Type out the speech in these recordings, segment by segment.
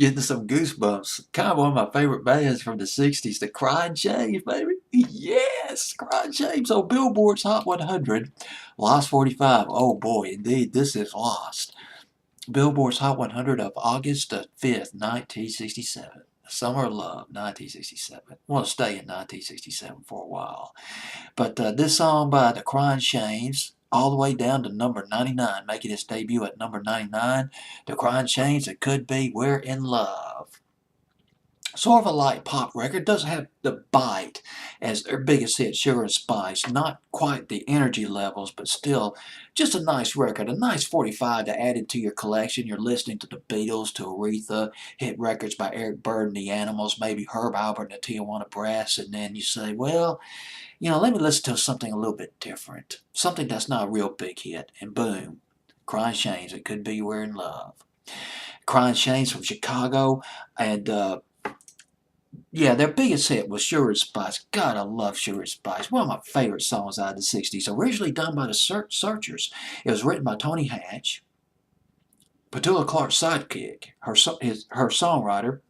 Getting some goosebumps. Kind of one of my favorite bands from the 60s, the Cryan baby. Yes, Cryan on Billboard's Hot 100. Lost 45. Oh boy, indeed, this is Lost. Billboard's Hot 100 of August the 5th, 1967. Summer of Love, 1967. I want to stay in 1967 for a while. But this song by the Cryan all the way down to number 99, making its debut at number 99. The Cryan, It Could Be We're in Love. Sort of a light pop record, doesn't have the bite as their biggest hit, Sugar and Spice. Not quite the energy levels, but still just a nice record, a nice 45 to add into your collection. You're listening to the Beatles, to Aretha, hit records by Eric Bird and the Animals, maybe Herb Alpert and the Tijuana Brass, and then you say, well, let me listen to something a little bit different, something that's not a real big hit, and boom, Cryan, It Could Be We're in Love. Cryan from Chicago, and yeah, their biggest hit was Sugar and Spice. God, I love Sugar and Spice. One of my favorite songs out of the 60s. Originally done by the Searchers. It was written by Tony Hatch, Petula Clark's sidekick, her songwriter,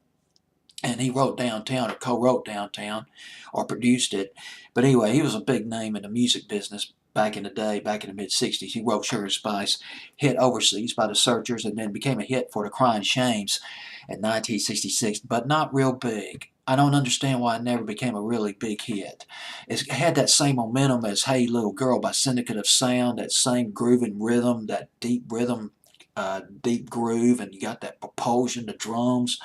and he wrote Downtown, or co-wrote Downtown, or produced it. But anyway, he was a big name in the music business back in the day, back in the mid-60s. He wrote Sugar and Spice, hit overseas by the Searchers, and then became a hit for the Cryan in 1966, but not real big. I don't understand why it never became a really big hit. It had that same momentum as Hey Little Girl by Syndicate of Sound, that same grooving rhythm, that deep rhythm, deep groove, and you got that propulsion, the drums,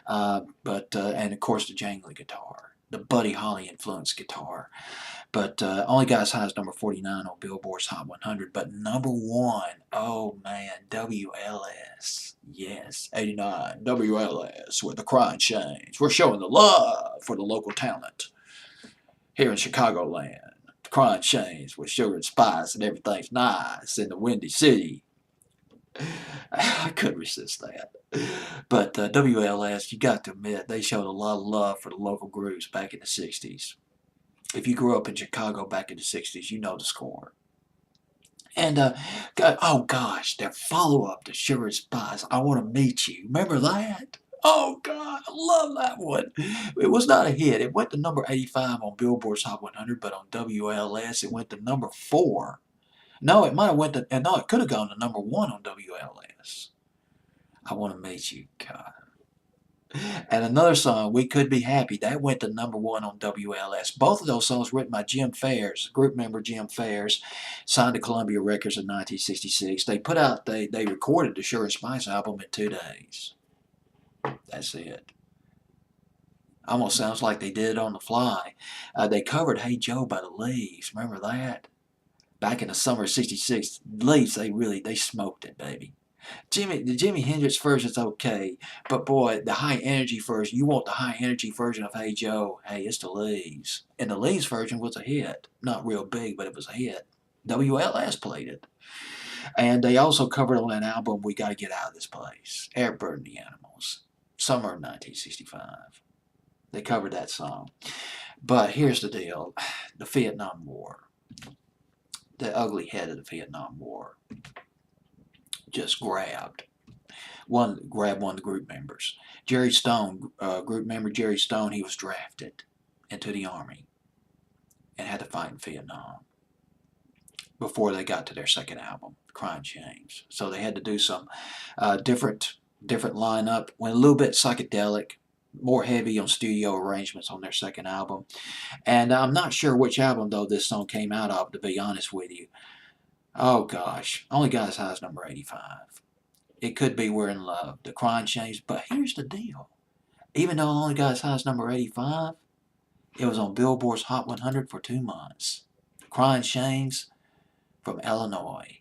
and of course the jangly guitar, the Buddy Holly influenced guitar. But only got as high as number 49 on Billboard's Hot 100. But number one, oh man, WLS. Yes, 89, WLS with the Cryan. We're showing the love for the local talent here in Chicagoland. The Cryan with Sugar and Spice, and everything's nice in the Windy City. I couldn't resist that. But WLS, you got to admit, they showed a lot of love for the local groups back in the 60s. If you grew up in Chicago back in the 60s, you know the score. And, oh gosh, their follow-up to Sugar and Spice, I Want to Meet You. Remember that? Oh God, I love that one. It was not a hit. It went to number 85 on Billboard's Hot 100, but on WLS it went to number 4. No, it might have went to, no, it could have gone to number 1 on WLS. I Want to Meet You, God. And another song, We Could Be Happy, that went to number 1 on WLS. Both of those songs written by Jim Fairs, group member Jim Fairs, signed to Columbia Records in 1966. They recorded the Sugar and Spice album in 2 days. That's it. Almost sounds like they did it on the fly. They covered Hey Joe by the Leaves. Remember that? Back in the summer of 66, Leaves, they smoked it, baby. The Jimi Hendrix version's okay, but boy, the high energy version, you want the high energy version of Hey Joe, hey, it's the Leaves. And the Leaves version was a hit. Not real big, but it was a hit. WLS played it. And they also covered on that album, We Gotta Get Out of This Place, Eric Bird and the Animals, summer of 1965. They covered that song. But here's the deal, the Vietnam War, the ugly head of the Vietnam War, just grabbed one of the group members. Jerry Stone, group member Jerry Stone, he was drafted into the Army and had to fight in Vietnam before they got to their second album, Cryan. So they had to do some different lineup, went a little bit psychedelic, more heavy on studio arrangements on their second album. And I'm not sure which album, though, this song came out of, to be honest with you. Oh gosh, only got as high as number 85. It Could Be We're in Love, the Cryan. But here's the deal. Even though it only got as high as number 85, it was on Billboard's Hot 100 for 2 months. Cryan from Illinois.